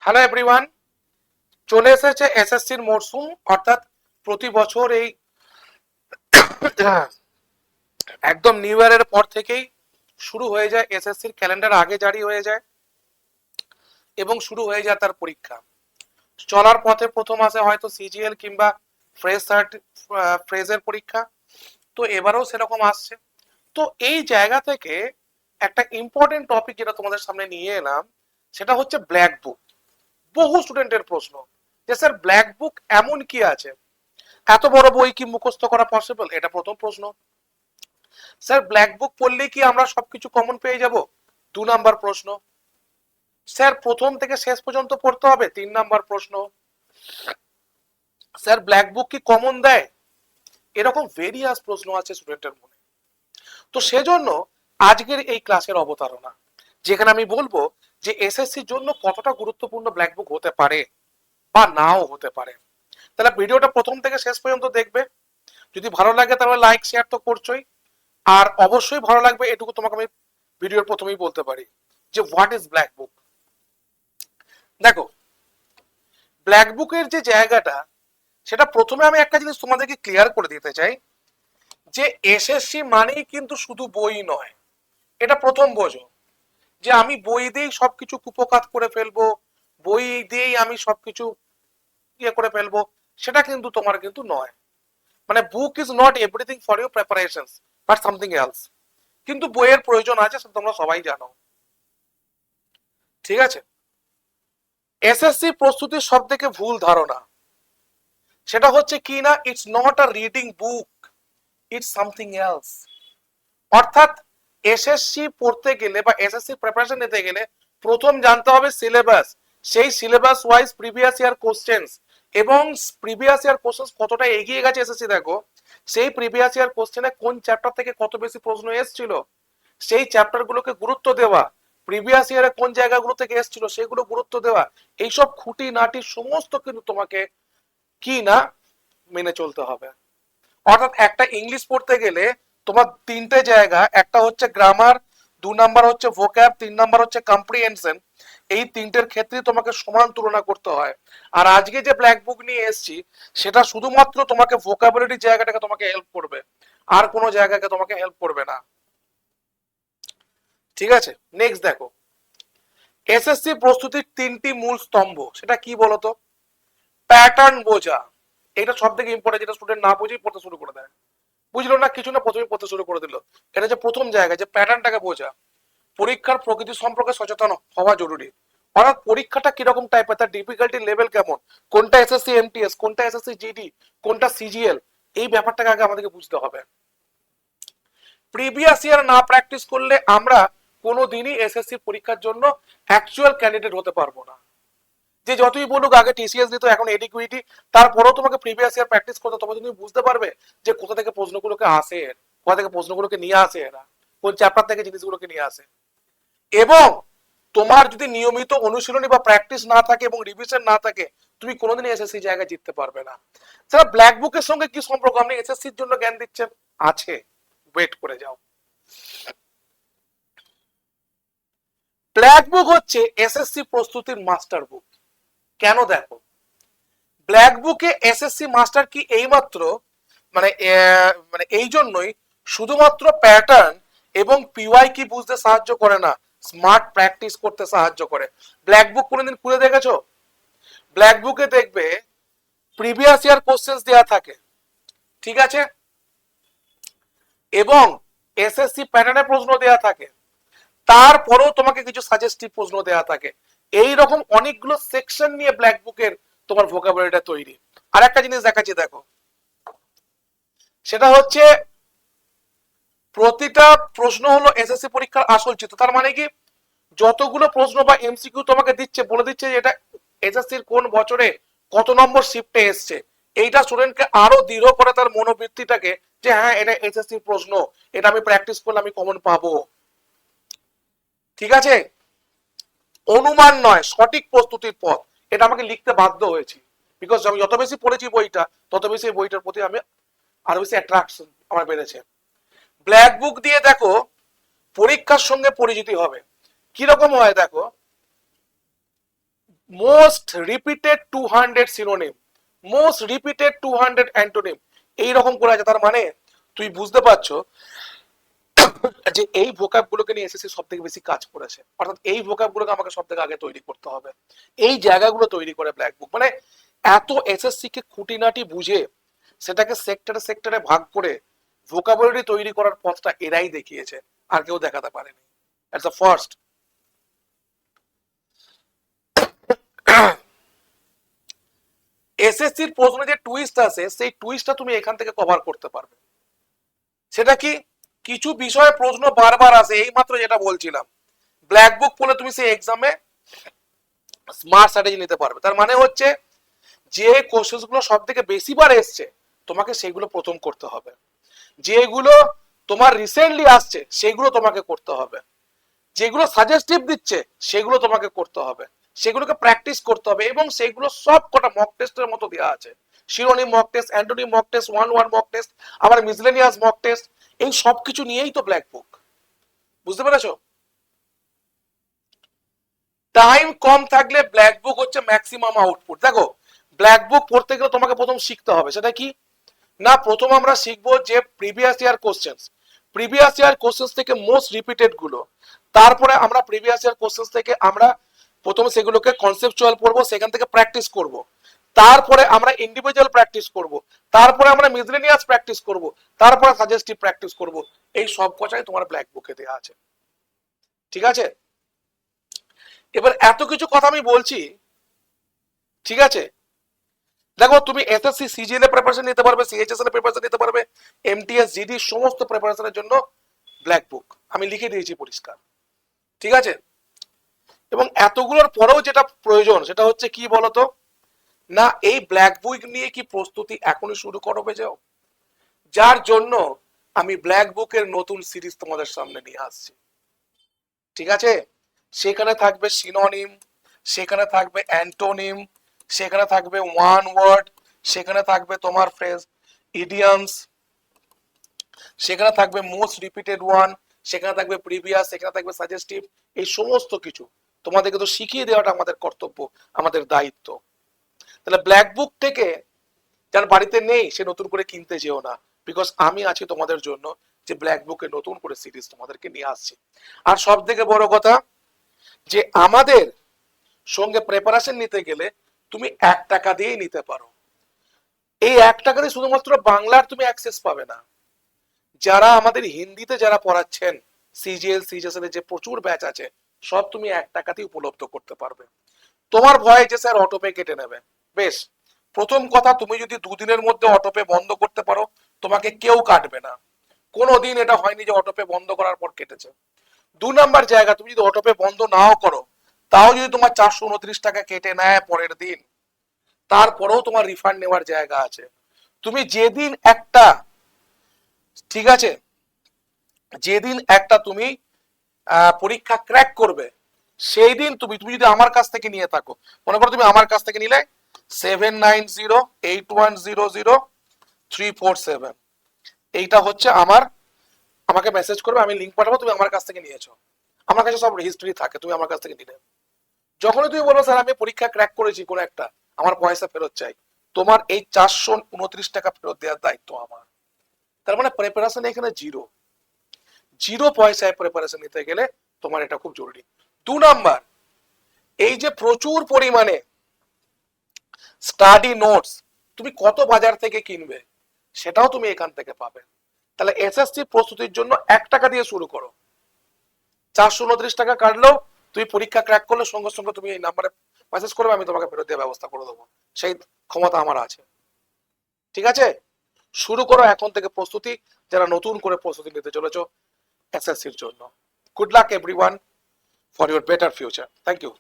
Hello everyone, চলে এসেছে এসএসসির মরশুম। অর্থাৎ প্রতি বছর এই একদম নিউ ইয়ারের পর থেকেই শুরু হয়ে যায় এসএসসির ক্যালেন্ডার, আগে জারি হয়ে যায় এবং শুরু হয়ে যায় তার পরীক্ষা। চলার পথে প্রথম আসে হয়তো সিজিএল কিংবা ফ্রেজের পরীক্ষা। তো এবারেও সেরকম আসছে। তো এই জায়গা থেকে একটা ইম্পর্টেন্ট টপিক যেটা তোমাদের সামনে নিয়ে এলাম, সেটা হচ্ছে ব্ল্যাক বুক। বহু স্টুডেন্টের প্রশ্ন যে স্যার ব্ল্যাক বুক এমন কি আছে, এত বড় বই কি মুখস্থ করা পসিবল? এটা প্রথম প্রশ্ন। স্যার ব্ল্যাক বুক পড়লেই কি আমরা সবকিছু কমন পেয়ে যাব? 2 নাম্বার প্রশ্ন। স্যার প্রথম থেকে শেষ পর্যন্ত পড়তে হবে? 3 নাম্বার প্রশ্ন। স্যার ব্ল্যাক বুক কি কমন দেয়? এরকম ভেরিয়াস প্রশ্ন আছে স্টুডেন্টের মনে। তো সেজন্য আজকের এই ক্লাসের অবতারণা, যেখানে আমি বলবো যে এসএসসির জন্য কতটা গুরুত্বপূর্ণ ব্ল্যাক বুক হতে পারে বা নাও হতে পারে। তাহলে ভিডিওটা প্রথম থেকে শেষ পর্যন্ত দেখবে। যদি ভালো লাগে তাহলে লাইক শেয়ার তো করছোই, আর অবশ্যই ভালো লাগবে এটুকু তোমাকে আমি ভিডিওর প্রথমেই বলতে পারি যে হোয়াট ইজ ব্ল্যাক বুক। দেখো, ব্ল্যাক বুকের যে জায়গাটা, সেটা প্রথমে আমি একটা জিনিস তোমাদেরকে ক্লিয়ার করে দিতে চাই যে এসএসসি মানেই কিন্তু শুধু বই নয়। এটা প্রথম বোঝো যে আমি বই দিয়েই সবকিছু কুপকাত করে ফেলবো, বই দিয়েই আমি সবকিছু ইয়ে করে ফেলবো, সেটা কিন্তু তোমার কিন্তু নয়। মানে book is not everything for your preparations but something else. কিন্তু বইয়ের প্রয়োজন আছে, সেটা তোমরা সবাই জানো। ঠিক আছে? এসএসসি প্রস্তুতির সব থেকে ভুল ধারণা সেটা হচ্ছে কি না, it's not a reading book, it's something else. অর্থাৎ এসএসসি পড়তে গেলে বা এসএসসি প্রিপারেশন নিতে গেলে প্রথম জানতে হবে সিলেবাস। সেই syllabus wise previous year questions এবং প্রিভিয়াস ইয়ার কোশ্চেন্স কতটা এগিয়ে গেছে এসএসসি দেখো। সেই প্রিভিয়াস ইয়ার কোশ্চেনে কোন চ্যাপ্টার থেকে কত বেশি প্রশ্ন এসেছিল, সেই চ্যাপ্টার গুলোকে গুরুত্ব দেওয়া, প্রিভিয়াস ইয়ারে কোন জায়গাগুলো থেকে এসেছিল সেগুলো গুরুত্ব দেওয়া, এইসব খুঁটি নাটি সমস্ত কিন্তু তোমাকে কি না মেনে চলতে হবে। অর্থাৎ একটা ইংলিশ পড়তে গেলে তোমার 3টে জায়গা, একটা হচ্ছে গ্রামার, 2 নাম্বার হচ্ছে ভোক্যাব, 3 নাম্বার হচ্ছে কম্প্রিহেনশন। এই 3টের ক্ষেত্রে তোমাকে সমান তুলনা করতে হয়। আর আজকে যে ব্ল্যাক বুক নিয়ে এসেছি সেটা শুধুমাত্র তোমাকে ভোকাবুলারি জায়গাটাকে তোমাকে হেল্প করবে, আর কোনো জায়গাকে তোমাকে হেল্প করবে না। ঠিক আছে? নেক্সট দেখো, এসএসসি প্রস্তুতির 3টি মূল স্তম্ভ, সেটা কি বলতো? প্যাটার্ন বোঝা। এটা সব থেকে ইম্পর্টেন্ট, যেটা স্টুডেন্ট না বুঝেই পড়তে শুরু করে দেয়। বুঝলো না কিছু না, প্রথমে পড়তে শুরু করে দিল। এটা যে প্রথম জায়গা, যে প্যাটার্নটাকে বোঝা। পরীক্ষার প্রকৃতি সম্পর্কে সচেতন হওয়া জরুরি। অর্থাৎ পরীক্ষাটা কিরকম টাইপের, তার ডিফিকাল্টি লেভেল কেমন, কোনটা এসএসসি এমটিএস, কোনটা এসএসসি জিডি, কোনটা সিজিএল, এই ব্যাপারটাকে আগে আমাদেরকে বুঝতে হবে। প্রিভিয়াস ইয়ার না প্র্যাকটিস করলে আমরা কোনোদিনই এসএসসি পরীক্ষার জন্য অ্যাকচুয়াল ক্যান্ডিডেট হতে পারবো না। যে যতই বলুক আগে টিসিএস দিত, এখন এডিকুইটি, তারপরেও তোমাকে প্রিভিয়াস ইয়ার প্র্যাকটিস করতে, তবে তুমি বুঝতে পারবে যে কোথা থেকে প্রশ্নগুলোকে আসে, কোথা থেকে প্রশ্নগুলোকে নিয়ে আসে এরা, কোন চ্যাপ্টার থেকে জিনিসগুলোকে নিয়ে আসে। এবং তোমার যদি নিয়মিত অনুশীলনী বা প্র্যাকটিস না থাকে এবং রিভিশন না থাকে, তুমি কোনোদিন এসএসসি জায়গায় জিততে পারবে না। স্যার ব্ল্যাক বুকের সঙ্গে কি সম্পর্ক? আপনি এসএসসির জন্য জ্ঞান দিচ্ছেন? আছে, ওয়েট করে যাও। ব্ল্যাক বুক হচ্ছে এসএসসি প্রস্তুতির মাস্টার বুক। কেন? দেখো, ব্ল্যাক বুকে এসএসসি মাস্টার কি এইমাত্র মানে এই জন্যই শুধুমাত্র প্যাটার্ন এবং পিওয়াই কি বুঝতে সাহায্য করে না, স্মার্ট প্র্যাকটিস করতে সাহায্য করে। ব্ল্যাক বুক কোনোদিন খুলে দেখেছো? ব্ল্যাক বুকে দেখবে প্রিভিয়াস ইয়ার কোশ্চেন্স দেওয়া থাকে, ঠিক আছে, এবং এসএসসি প্যাটার্নে প্রশ্ন দেওয়া থাকে, তারপরেও তোমাকে কিছু সাজেস্টিভ প্রশ্ন দেওয়া থাকে। এই রকম অনেকগুলো সেকশন নিয়ে ব্ল্যাক বুকের তোমার ভোকাবুলারিটা তৈরি। আর একটা জিনিস দেখাচ্ছি দেখো, সেটা হচ্ছে প্রতিটা প্রশ্ন হলো এসএসসি পরীক্ষার আসল চিত্র। তার মানে কি, যতগুলো প্রশ্ন বা এমসিকিউ তোমাকে দিচ্ছে, বলে দিচ্ছে যে এটা এসএসসির কোন বছরে কত নম্বর শিফটে এসছে। এইটা স্টুডেন্টকে আরো দৃঢ় করে তার মনোবৃত্তিটাকে, যে হ্যাঁ এটা এসএসসির প্রশ্ন, এটা আমি প্র্যাকটিস করলে আমি কমন পাবো। ঠিক আছে? অনুমান নয়, সঠিক প্রস্তুতির পথ, এটা আমাকে লিখতে বাধ্য হয়েছি। বিকজ আমি যত বেশি পড়েছি বইটা, তত বেশি বইটার প্রতি আমি আরো বেশি অ্যাট্রাকশন আমার বেড়েছে। ব্ল্যাক বুক দিয়ে দেখো পরীক্ষার সঙ্গে পরিচিতি হবে। কিরকম হয় দেখো, most repeated 200 synonym, most repeated 200 antonym, এইরকম করে আছে। তার মানে তুই বুঝতে পারছো যে এই ভোকাব গুলোকে নিয়ে এসএসসি সব থেকে বেশি কাজ করেছে। অর্থাৎ এই ভোকাব গুলোকে আমাকে সব থেকে আগে তৈরি করতে হবে, এই জায়গাগুলো তৈরি করে ব্ল্যাক বুক। মানে এত এসএসসি কে খুঁটিনাটি বুঝে সেটাকে সেক্টরে সেক্টরে ভাগ করে ভোকাবুলারি তৈরি করার পথটা এরাই দেখিয়েছে, আর কেউ দেখাতে পারেনি। That's the first. এসএসসির প্রশ্নে যে টুইস্ট আছে সেই টুইস্টটা তুমি এখান থেকে কভার করতে পারবে। সেটা কি, কিছু বিষয়ে প্রশ্ন বারবার আসে, এই মাত্র যেটা বলছিলাম, ব্ল্যাক বুক পড়লে তুমি সেই এক্সামে স্মার্ট স্ট্র্যাটেজি নিতে পারবে। তার মানে হচ্ছে যে কোশ্চেন গুলো সব থেকে বেশি বার এসছে তোমাকে সেগুলো প্রথম করতে হবে, যেগুলো তোমার রিসেন্টলি আসছে সেগুলো তোমাকে করতে হবে, যেগুলো সাজেস্টিভ দিচ্ছে সেগুলো তোমাকে করতে হবে, সেগুলোকে প্র্যাকটিস করতে হবে, এবং সেগুলো সব কটা মক টেস্টের মতো দেওয়া আছে। Synonym mock test, antonym mock test, 1-1 mock test, আবার মিসলেনিয়াস মক টেস্ট, এই সব কিছু নিয়েই তো ব্ল্যাক বুক। বুঝতে পেরেছো? টাইম কম থাকলে ব্ল্যাক বুক হচ্ছে ম্যাক্সিমাম আউটপুট। দেখো, ব্ল্যাক বুক পড়তে গেলে তোমাকে প্রথম শিখতে হবে, সেটা কি না, প্রথম আমরা শিখবো যে previous year questions, previous year questions থেকে মোস্ট রিপিটেড গুলো, তারপরে আমরা প্রিভিয়াস ইয়ার কোশ্চেন্স থেকে আমরা প্রথমে সেগুলোকে কনসেপচুয়াল পড়বো, সেখান থেকে প্র্যাকটিস করব, তারপরে আমরা ইন্ডিভিজুয়াল প্র্যাকটিস করব, তারপরে আমরা মিসলেনিয়াস প্র্যাকটিস করব, তারপরে সাজেস্টিভ প্র্যাকটিস করব। এই সব কথাই তোমার ব্ল্যাক বুকে দেওয়া আছে। ঠিক আছে? এবার এত কিছু কথা আমি বলছি, ঠিক আছে, দেখো তুমি এসএসসি সিজিএল এর প্রিপারেশন নিতে পারবে, সিএইচএস এর প্রিপারেশন নিতে পারবে, এমটিএস জিডি সমস্ত প্রিপারেশনের জন্য ব্ল্যাক বুক আমি লিখে দিয়েছি পরিষ্কার। ঠিক আছে? এবং এতগুলোর পরেও যেটা প্রয়োজন সেটা হচ্ছে কি বলতো, না এই ব্ল্যাক বুক নিয়ে কি প্রস্তুতি এখনই শুরু করবে যাও, যার জন্য আমি ব্ল্যাক বুকের নতুন সিরিজ তোমাদের সামনে নিয়ে আসছি। ঠিক আছে? সেখানে থাকবে সিনোনিম, সেখানে থাকবে অ্যান্টোনিম, সেখানে থাকবে ওয়ান ওয়ার্ড, সেখানে থাকবে তোমার ফ্রেজ ইডিয়ামস, সেখানে থাকবে মোস্ট রিপিটেড ওয়ান, সেখানে থাকবে প্রিভিয়াস, সেখানে থাকবে সাজেস্টিভ। এই সমস্ত কিছু তোমাদেরকে তো শিখিয়ে দেওয়াটা আমাদের কর্তব্য, আমাদের দায়িত্ব। তাহলে ব্ল্যাক বুক থেকে যার বাড়িতে নেই সে নতুন করে কিনতে যেও না, বিকজ আমি আছি তোমাদের জন্য, যে ব্ল্যাক বুকে নতুন করে সিরিজ তোমাদেরকে নিয়ে আসছি। আর সব থেকে বড় কথা, যে আমাদের সঙ্গে প্রিপারেশন নিতে গেলে তুমি 1 টাকা দিয়েই নিতে পারো। এই 1 টাকা দিয়ে শুধুমাত্র বাংলার তুমি অ্যাক্সেস পাবে না, যারা আমাদের হিন্দিতে যারা পড়াচ্ছেন, সিজিএল সিজিএস এর যে প্রচুর ব্যাচ আছে, সব তুমি 1 টাকাতেই উপলব্ধ করতে পারবে। তোমার ভয় যে স্যার অটোপে কেটে নেবে, বেশ, প্রথম কথা, তুমি যদি 2 দিনের মধ্যে অটোপে বন্ধ করতে পারো তোমাকে কেউ কাটবে না। কোনোদিন এটা হয়নি যে অটোপে বন্ধ করার পর কেটেছে। 2 নাম্বার জায়গা, তুমি যদি অটোপে বন্ধ নাও করো, তাও যদি তোমার 429 টাকা কেটে নেয় পরের দিন, তারপরেও তোমার রিফান্ড নেওয়ার জায়গা আছে। তুমি যেদিন একটা, ঠিক আছে, যেদিন একটা তুমি পরীক্ষা ক্র্যাক করবে, সেই দিন তুমি তুমি যদি আমার কাছ থেকে নিয়ে থাকো, মনে করো তুমি আমার কাছ থেকে নিলে 7908100347, এইটা হচ্ছে আমার, আমাকে মেসেজ করবে, আমি লিঙ্ক পাঠাবো, তুমি আমার কাছ থেকে নিয়েছো, আমার কাছে সব হিস্ট্রি থাকে, তুমি আমার কাছ থেকে নিলে। যখনই তুমি বলো স্যার আমি পরীক্ষা ক্র্যাক করেছি কোনো একটা, আমার পয়সা ফেরত চাই, তোমার এই 429 টাকা ফেরত দেওয়ার দায়িত্ব আমার। তার মানে প্রিপারেশন এখানে জিরো, জিরো পয়সায় প্রিপারেশন নিতে গেলে তোমার এটা খুব জরুরি। 2 নাম্বার, এই যে প্রচুর পরিমাণে স্টাডি নোটস তুমি কত বাজার থেকে কিনবে, সেটাও তুমি এখান থেকে পাবে। তাহলে এসএসসি প্রস্তুতির জন্য 1 টাকা দিয়ে শুরু করো, 429 টাকা কাটলেও তুমি পরীক্ষা ক্র্যাক করলে সঙ্গে সঙ্গে তুমি এই নাম্বারে মেসেজ করবে, আমি তোমাকে ফেরত দেওয়ার ব্যবস্থা করে দেবো, সেই ক্ষমতা আমার আছে। ঠিক আছে? শুরু করো এখন থেকে প্রস্তুতি, যারা নতুন করে প্রস্তুতি নিতে চলেছো এসএসসির জন্য। Good luck everyone for your better future. Thank you.